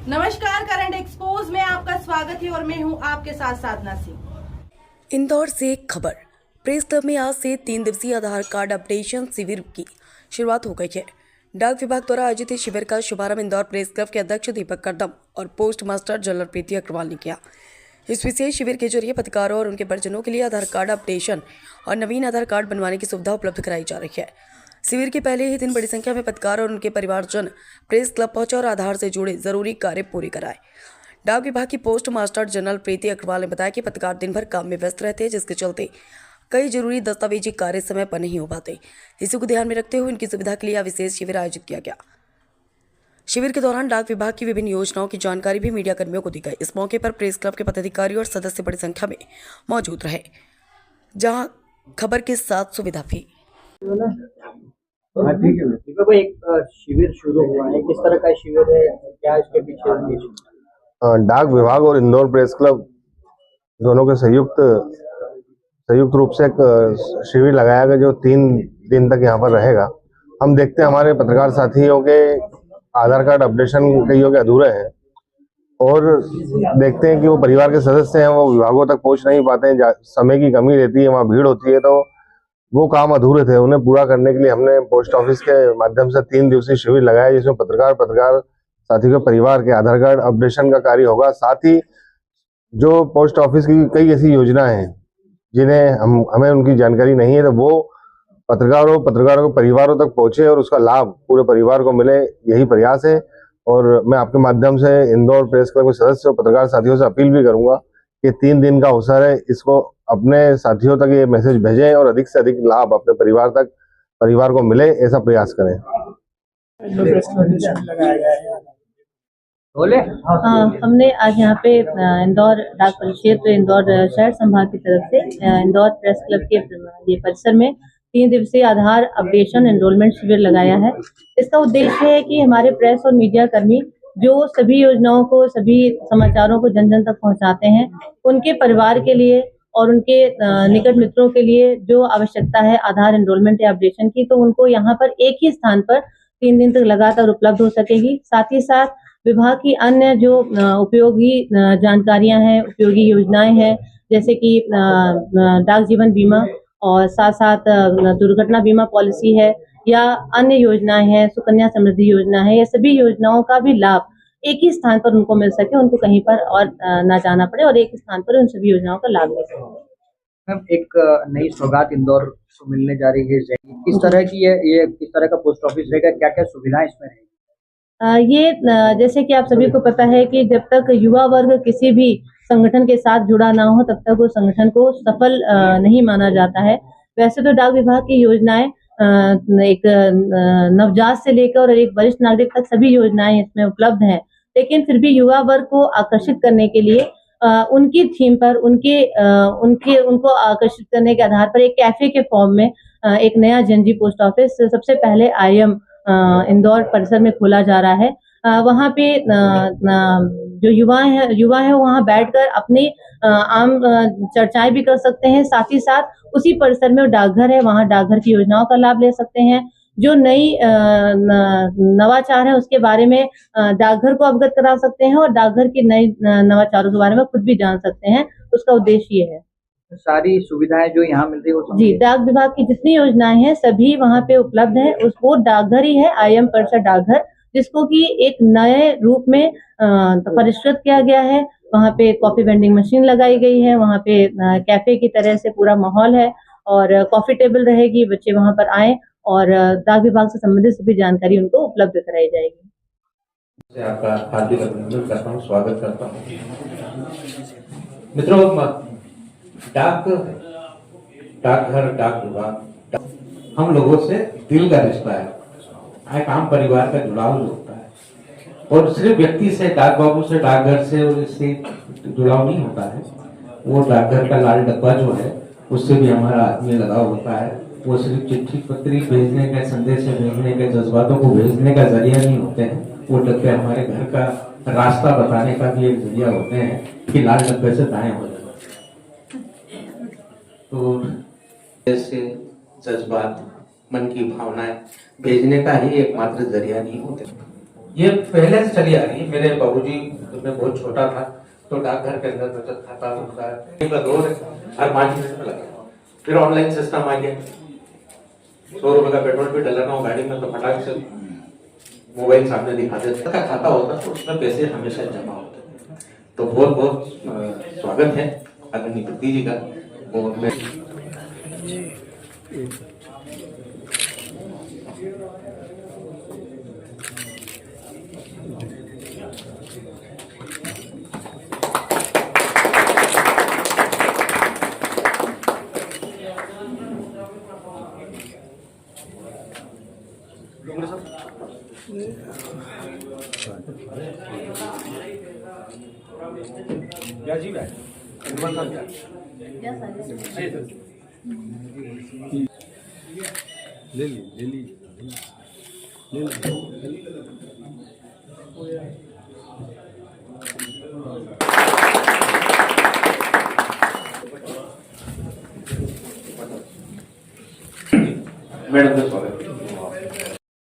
नमस्कार, current expose में आपका स्वागत है और मैं हूं आपके साथ साधना सिंह। इंदौर से एक खबर। प्रेस क्लब में आज से 3 दिवसीय आधार कार्ड अपडेशन शिविर की शुरुआत हो गई है। डाक विभाग द्वारा आयोजित इस शिविर का शुभारंभ इंदौर प्रेस क्लब के अध्यक्ष दीपक करदम और पोस्ट मास्टर जनरल प्रीति अग्रवाल ने किया। इस विशेष शिविर के जरिए पत्रकारों और उनके परिजनों के लिए आधार कार्ड अपडेशन और नवीन आधार कार्ड बनवाने की सुविधा उपलब्ध कराई जा रही है। शिविर के पहले ही दिन बड़ी संख्या में पत्रकार और उनके परिवारजन प्रेस क्लब पहुंचे और आधार से जुड़े जरूरी कार्य पूरे कराए। डाक विभाग की पोस्ट मास्टर जनरल प्रीति अग्रवाल ने बताया कि पत्रकार दिन भर काम में व्यस्त रहते हैं, जिसके चलते कई जरूरी दस्तावेजी कार्य समय पर नहीं हो पाते। इसी को ध्यान में रखते हुए इनकी सुविधा के लिए विशेष शिविर आयोजित किया गया। शिविर के दौरान डाक विभाग की विभिन्न योजनाओं की जानकारी भी मीडिया कर्मियों को दी गई। इस मौके पर प्रेस क्लब के पदाधिकारी और सदस्य बड़ी संख्या में मौजूद रहे, जहां खबर के साथ सुविधा भी। हाँ ठीक है भाई, एक शिविर शुरू हुआ है, किस तरह का शिविर है, क्या इसके पीछे उद्देश्य? डाक विभाग और इंदौर प्रेस क्लब दोनों के संयुक्त रूप से एक शिविर लगाया गया जो 3 दिन तक यहाँ पर रहेगा। हम देखते हैं हमारे पत्रकार साथियों के आधार कार्ड अपडेशन कईयों के अधूरे हैं और देखते हैं कि वो परिवार के सदस्य हैं, वो विभागों तक पहुँच नहीं पाते हैं, समय की कमी रहती है, वहाँ भीड़ होती है, तो वो काम अधूरे थे। उन्हें पूरा करने के लिए हमने पोस्ट ऑफिस के माध्यम से 3 दिवसीय शिविर लगाया, जिसमें पत्रकार साथियों के परिवार के आधार कार्ड अपडेशन का कार्य होगा। साथ ही जो पोस्ट ऑफिस की कई ऐसी योजनाएं हैं जिन्हें हमें उनकी जानकारी नहीं है, तो वो पत्रकारों के परिवारों तक पहुंचे और उसका लाभ पूरे परिवार को मिले, यही प्रयास है। और मैं आपके माध्यम से इंदौर प्रेस क्लब के सदस्य और पत्रकार साथियों से अपील भी करूंगा कि 3 दिन का अवसर है, इसको अपने साथियों तक ये मैसेज भेजें और अधिक से अधिक लाभ अपने परिवार को मिले, ऐसा प्रयास करें। हमने आज यहाँ पे इंदौर डाक परिक्षेत्र इंदौर शहर संभाग की तरफ से इंदौर प्रेस क्लब के ये परिसर में 3 दिवसीय आधार अपडेशन एनरोलमेंट शिविर लगाया है। इसका उद्देश्य है कि हमारे प्रेस और मीडिया कर्मी जो सभी योजनाओं को, सभी समाचारों को जन जन तक पहुँचाते हैं, उनके परिवार के लिए और उनके निकट मित्रों के लिए जो आवश्यकता है आधार एनरोलमेंट या अपडेशन की, तो उनको यहाँ पर एक ही स्थान पर 3 दिन तक लगातार उपलब्ध हो सकेगी। साथ ही साथ विभाग की अन्य जो उपयोगी जानकारियां हैं, उपयोगी योजनाएं हैं, जैसे कि डाक जीवन बीमा और साथ साथ दुर्घटना बीमा पॉलिसी है या अन्य योजनाएं हैं, सुकन्या समृद्धि योजना है, ये सभी योजनाओं का भी लाभ एक ही स्थान पर उनको मिल सके, उनको कहीं पर और ना जाना पड़े और एक ही स्थान पर उन सभी योजनाओं का लाभ ले सके। मैम, एक नई सौगात इंदौर को मिलने जा रही है, किस तरह की ये किस तरह का पोस्ट ऑफिस रहेगा, क्या क्या सुविधाएं इसमें रहेगी? ये जैसे कि आप सभी को पता है कि जब तक युवा वर्ग किसी भी संगठन के साथ जुड़ा ना हो, तब तक वो संगठन को सफल नहीं माना जाता है। वैसे तो डाक विभाग की योजनाएं एक नवजात से लेकर और एक वरिष्ठ नागरिक तक सभी योजनाएं इसमें उपलब्ध हैं, लेकिन फिर भी युवा वर्ग को आकर्षित करने के लिए उनकी थीम पर उनको आकर्षित करने के आधार पर एक कैफे के फॉर्म में एक नया जनजी पोस्ट ऑफिस सबसे पहले IIM इंदौर परिसर में खोला जा रहा है। वहाँ पे जो युवा है वहाँ बैठकर अपनी आम चर्चाएं भी कर सकते हैं। साथ ही साथ उसी परिसर में डाकघर है, वहाँ डाकघर की योजनाओं का लाभ ले सकते हैं। जो नई नवाचार है उसके बारे में डाकघर को अवगत करा सकते हैं और डाकघर की नई नवाचारों के बारे में खुद भी जान सकते हैं। उसका उद्देश्य ये है। सारी सुविधाएं जो यहाँ मिल रही है जी, डाक विभाग की जितनी योजनाएं हैं सभी वहाँ पे उपलब्ध है। वो डाकघर ही है, IIM परिसर डाकघर, जिसको कि एक नए रूप में परिष्कृत किया गया है। वहाँ पे कॉफी वेंडिंग मशीन लगाई गई है, वहाँ पे कैफे की तरह से पूरा माहौल है और कॉफी टेबल रहेगी। बच्चे वहाँ पर आए और डाक विभाग से संबंधित सभी जानकारी उनको उपलब्ध कराई जाएगी। आपका हार्दिक अभिनंदन करता हूँ, स्वागत करता हूँ। मित्रों, डाकघर, डाक विभाग हम लोगों से दिल का रिश्ता है, एक आम परिवार का जुड़ाव होता है और सिर्फ व्यक्ति से, डाक बाबू से, डाकघर से और इससे जुड़ाव नहीं होता है। वो डाकघर का लाल डब्बा जो है उससे भी हमारा आत्मीय लगाव होता है। वो सिर्फ चिट्ठी पत्री भेजने का, संदेश भेजने के, जज्बातों को भेजने का जरिया नहीं होते हैं। वो डब्बे हमारे घर का रास्ता बताने का भी एक जरिया होते हैं कि लाल डब्बे से दाएं हो जाए। तो ऐसे जज्बात, मन की भावनाएं भेजने का ही एकमात्र जरिया नहीं होते। ये पहले से चली आ रही है। मेरे बाबूजी जब मैं बहुत छोटा था तो डाकघर के अंदर बचत खाता उनका का दौर है, हर 5 मिनट में लगा। फिर ऑनलाइन सिस्टम आ गया, 100 रुपए का पेट्रोल भी डलाना हो गाड़ी में तो फटाक से मोबाइल सामने दिखा देते का खाता होता तो उसमें पैसे हमेशा जमा होते। तो बहुत बहुत स्वागत है आदरणीय पति जी का। और मैं मैडम का स्वागत।